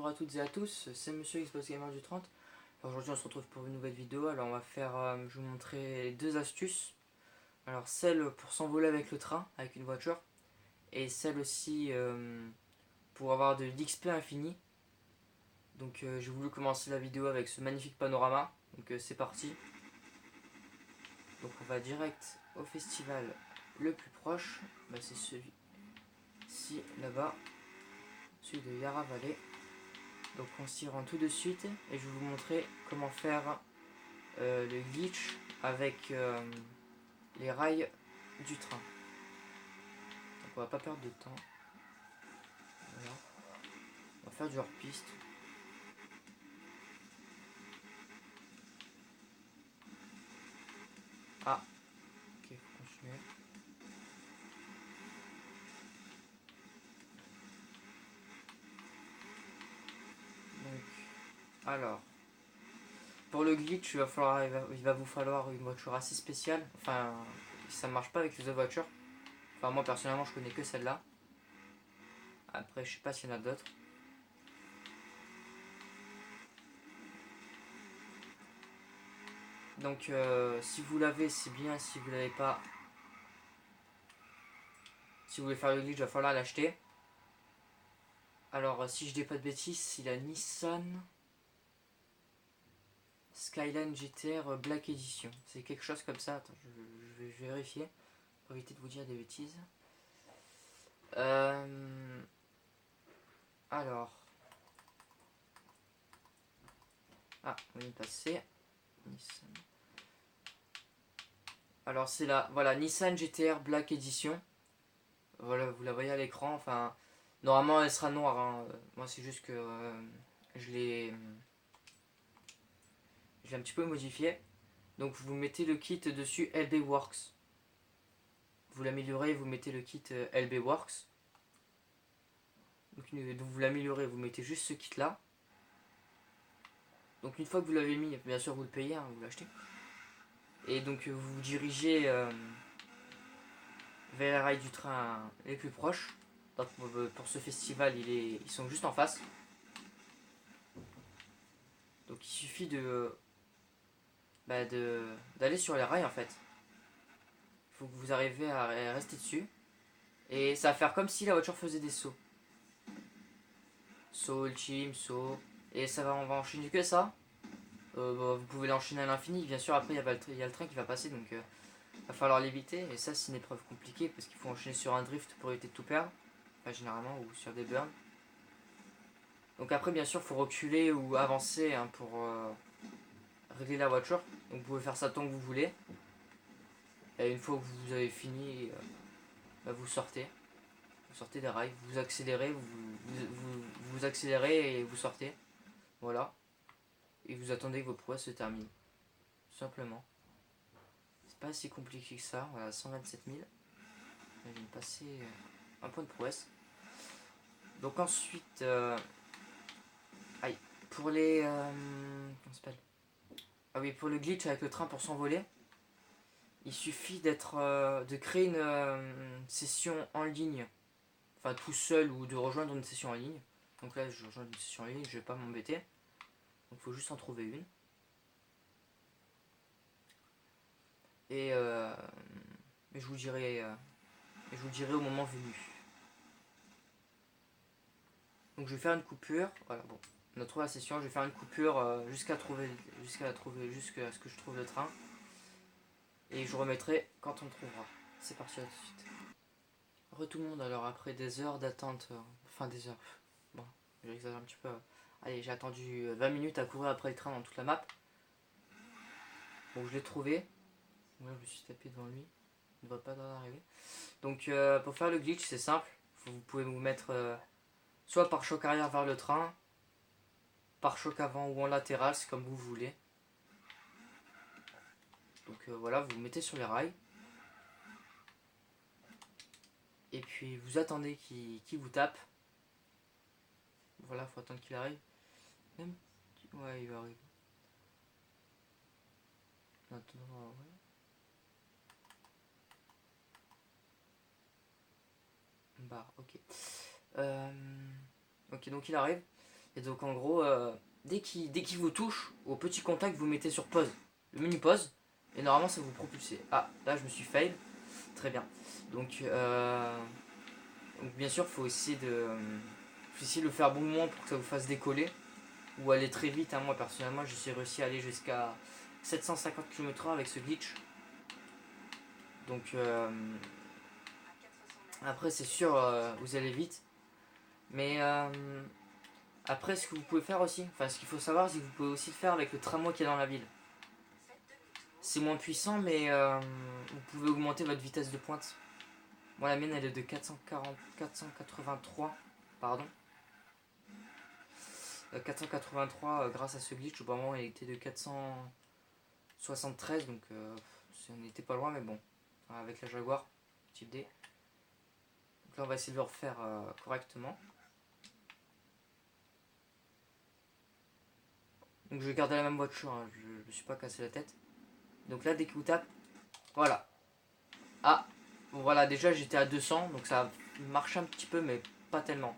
bonjour à toutes et à tous, c'est Monsieur Xbox Gamer du 30. Aujourd'hui on se retrouve pour une nouvelle vidéo. Alors on va faire, je vais vous montrer deux astuces. Alors celle pour s'envoler avec le train, avec une voiture, et celle aussi pour avoir de l'XP infini. Donc j'ai voulu commencer la vidéo avec ce magnifique panorama, donc c'est parti. Donc on va direct au festival le plus proche, bah, c'est celui-ci là-bas, celui de Yara Valley. Donc on s'y rend tout de suite et je vais vous montrer comment faire le glitch avec les rails du train. Donc on va pas perdre de temps. Voilà. On va faire du hors-piste. Ah, ok, faut continuer. Donc, alors, pour le glitch, il va vous falloir une voiture assez spéciale. Enfin, ça marche pas avec les autres voitures. Enfin, moi personnellement, je connais que celle-là. Après, je sais pas s'il y en a d'autres. Donc, si vous l'avez, c'est bien. Si vous l'avez pas, si vous voulez faire le glitch, il va falloir l'acheter. Alors, si je dis pas de bêtises, c'est la Nissan Skyline GTR Black Edition. C'est quelque chose comme ça. Attends, je vais vérifier pour éviter de vous dire des bêtises. Alors. Ah, on est passé. Nissan. Alors, c'est la voilà, Nissan GTR Black Edition. Voilà, vous la voyez à l'écran. Enfin, normalement, elle sera noire. Hein. Moi, c'est juste que je l'ai un petit peu modifié. Donc, vous mettez le kit dessus LB Works. Vous l'améliorez, vous mettez le kit LB Works. Donc vous l'améliorez, vous mettez juste ce kit là. Donc une fois que vous l'avez mis, bien sûr vous le payez, hein, vous l'achetez. Et donc vous vous dirigez vers les rails du train les plus proches. Donc, pour ce festival, ils sont juste en face. Donc il suffit d'aller sur les rails en fait. Il faut que vous arriviez à rester dessus. Et ça va faire comme si la voiture faisait des sauts. Saut ultime, saut. Et on va enchaîner que ça. Vous pouvez l'enchaîner à l'infini. Bien sûr, après il y a le train qui va passer. Donc va falloir l'éviter. Et ça, c'est une épreuve compliquée parce qu'il faut enchaîner sur un drift pour éviter de tout perdre. Enfin, généralement, ou sur des burns. Donc après, bien sûr, il faut reculer ou avancer hein, pour régler la voiture. Donc vous pouvez faire ça tant que vous voulez. Et une fois que vous avez fini, vous sortez. Vous sortez des rails, vous accélérez, vous accélérez et vous sortez. Voilà. Et vous attendez que vos prouesses se terminent. Tout simplement. C'est pas si compliqué que ça. Voilà, 127 000. Je viens de passer un point de prouesse. Donc ensuite, aïe, pour les, comment ça s'appelle? Ah oui, pour le glitch avec le train pour s'envoler, il suffit de créer une session en ligne, enfin tout seul ou de rejoindre une session en ligne. Donc là, je rejoins une session en ligne, je vais pas m'embêter. Donc il faut juste en trouver une. Et je vous dirai au moment venu. Donc je vais faire une coupure. Voilà, bon, on a trouvé la session. Je vais faire une coupure jusqu'à ce que je trouve le train. Et je remettrai quand on le trouvera. C'est parti, à tout de suite. Re tout le monde, alors après des heures d'attente, enfin des heures, bon, j'exagère un petit peu. Allez, j'ai attendu 20 minutes à courir après le train dans toute la map. Bon, je l'ai trouvé. Moi, je me suis tapé devant lui. Il ne devrait pas d'arriver. Donc, pour faire le glitch, c'est simple. Vous pouvez vous mettre soit par choc arrière vers le train, par choc avant ou en latéral, c'est comme vous voulez. Donc voilà, vous vous mettez sur les rails. Et puis vous attendez qu'il vous tape. Voilà, faut attendre qu'il arrive. Même, ouais, il va arriver. Maintenant, ouais. Bah, ok. Ok, donc il arrive. Et donc en gros, dès qu'il vous touche, au petit contact, vous mettez sur pause. Le menu pause. Et normalement ça vous propulse. Ah, là je me suis fail. Très bien. Donc bien sûr, faut essayer de le faire bon moment pour que ça vous fasse décoller. Ou aller très vite. Hein. Moi personnellement, j'ai réussi à aller jusqu'à 750 km/h avec ce glitch. Donc après c'est sûr, vous allez vite. Mais après ce que vous pouvez faire aussi, enfin ce qu'il faut savoir, c'est que vous pouvez aussi le faire avec le tramway qui est dans la ville. C'est moins puissant, mais vous pouvez augmenter votre vitesse de pointe. Moi la mienne elle est de 483, pardon. 483 grâce à ce glitch. Au moment elle était de 473, donc on n'était pas loin, mais bon, avec la Jaguar type D. Donc là on va essayer de le refaire correctement. Donc je vais garder la même voiture, hein. Je me suis pas cassé la tête. Donc là dès que vous tape, voilà. Ah, voilà, déjà j'étais à 200, donc ça marche un petit peu, mais pas tellement.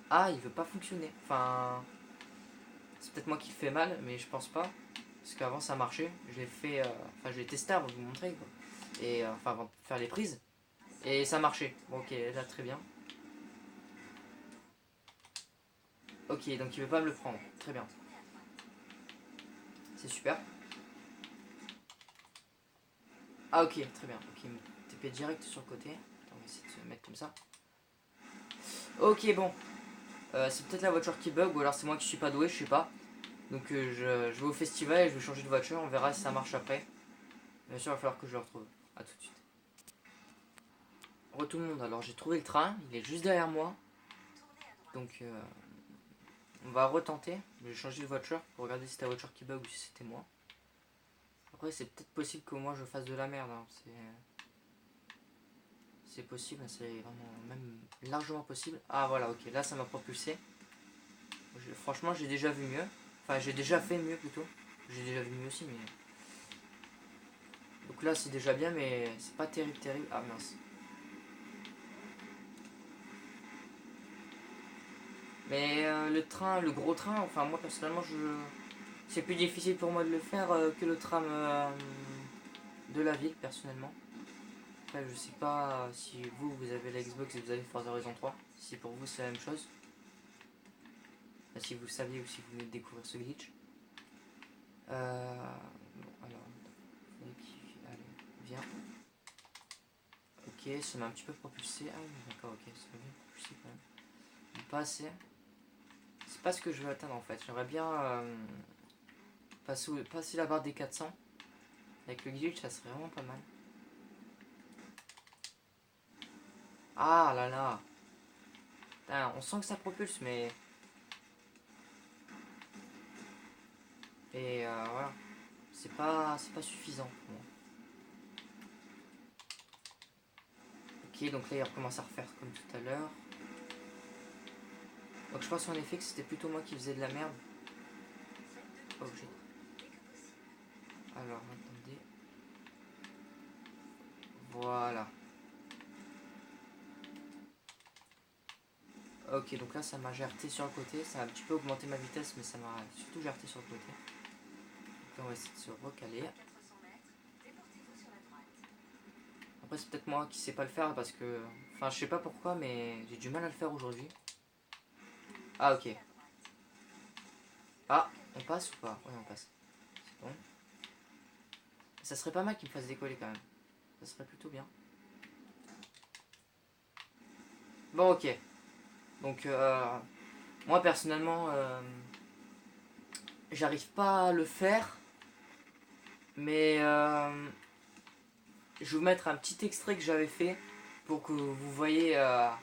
Ah, il veut pas fonctionner. Enfin, c'est peut-être moi qui le fais mal, mais je pense pas. Parce qu'avant ça marchait. Je l'ai fait, enfin je l'ai testé avant de vous montrer, quoi. Et enfin avant de faire les prises. Et ça marchait. Bon, ok, là très bien. Ok, donc il veut pas me le prendre. Très bien. C'est super. Ah ok, très bien. Ok, il me TP direct sur le côté. On va essayer de se mettre comme ça. Ok, bon. C'est peut-être la voiture qui bug, ou alors c'est moi qui suis pas doué, je sais pas. Donc je vais au festival et je vais changer de voiture, on verra si ça marche après. Bien sûr, il va falloir que je le retrouve. A tout de suite. Re tout le monde, alors j'ai trouvé le train, il est juste derrière moi. Donc on va retenter. Je vais changer de voiture pour regarder si c'était la voiture qui bug ou si c'était moi. Après c'est peut-être possible que moi je fasse de la merde. Hein. C'est possible, c'est vraiment même largement possible. Ah voilà, ok, là ça m'a propulsé. Franchement j'ai déjà vu mieux. Enfin j'ai déjà fait mieux plutôt. J'ai déjà vu mieux aussi mais... Donc là c'est déjà bien mais c'est pas terrible. Ah mince. Mais le gros train, enfin moi personnellement c'est plus difficile pour moi de le faire que le tram de la ville personnellement. Après je sais pas si vous avez la Xbox et vous avez Forza Horizon 3, si pour vous c'est la même chose. Enfin, si vous saviez ou si vous venez de découvrir ce glitch. Bon alors, allez, viens. Ok, ça m'a un petit peu propulsé. Ah oui d'accord, ok, ça m'a bien propulsé quand même. Pas assez. C'est pas ce que je veux atteindre en fait. J'aimerais bien passer la barre des 400. Avec le glitch, ça serait vraiment pas mal. Ah là là. Putain, on sent que ça propulse, mais... Et voilà. C'est pas suffisant pour moi. Ok, donc là, il recommence à refaire comme tout à l'heure. Donc je pense en effet que c'était plutôt moi qui faisais de la merde. Oh, j'ai... Alors, attendez. Voilà. Ok, donc là ça m'a GRT sur le côté, ça a un petit peu augmenté ma vitesse, mais ça m'a surtout GRT sur le côté. Donc là on va essayer de se recaler. Après c'est peut-être moi qui sais pas le faire parce que... Enfin je sais pas pourquoi, mais j'ai du mal à le faire aujourd'hui. Ah ok. Ah, on passe ou pas? Ouais on passe. C'est bon. Ça serait pas mal qu'il me fasse décoller quand même. Ça serait plutôt bien. Bon ok. Donc moi personnellement j'arrive pas à le faire. Mais je vais vous mettre un petit extrait que j'avais fait pour que vous voyez à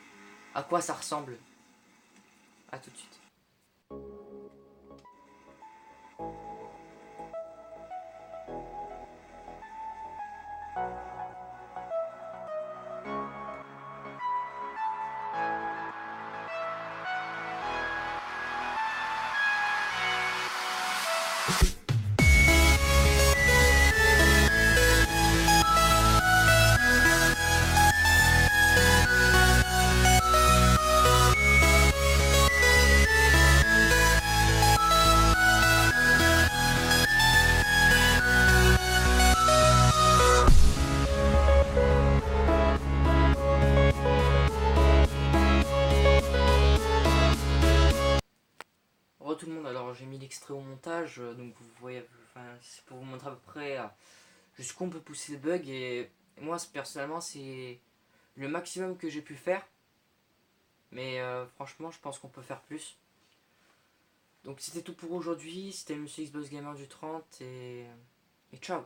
quoi ça ressemble. A tout de suite. alors j'ai mis l'extrait au montage, donc vous voyez, enfin, c'est pour vous montrer à peu près jusqu'où on peut pousser le bug. Et moi, personnellement, c'est le maximum que j'ai pu faire. Mais franchement, je pense qu'on peut faire plus. Donc c'était tout pour aujourd'hui. C'était Monsieur Xbox Gamer du 30 et ciao.